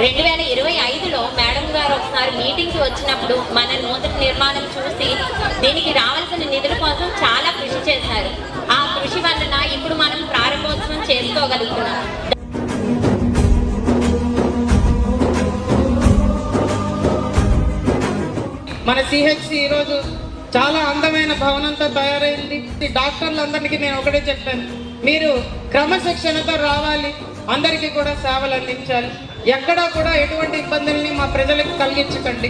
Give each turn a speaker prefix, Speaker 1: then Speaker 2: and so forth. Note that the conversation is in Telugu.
Speaker 1: 2025లో మేడం గారు ఒకసారి మీటింగ్కి వచ్చినప్పుడు మన నూతన నిర్మాణం చూసి దీనికి రావాల్సిన నిధుల కోసం చాలా కృషి చేశారు. ఆ కృషి వలన ఇప్పుడు మనం ప్రారంభోత్సవం చేసుకోగలుగుతున్నాం.
Speaker 2: మన సిహెచ్సి ఈరోజు చాలా అందమైన భవనంతో తయారైంది. డాక్టర్లందరికీ నేను ఒకటే చెప్పాను, మీరు క్రమశిక్షణతో రావాలి, అందరికీ కూడా సేవలు అందించాలి. ఎక్కడా కూడా ఎటువంటి ఇబ్బందుల్ని మా ప్రజలకు కలిగించకండి.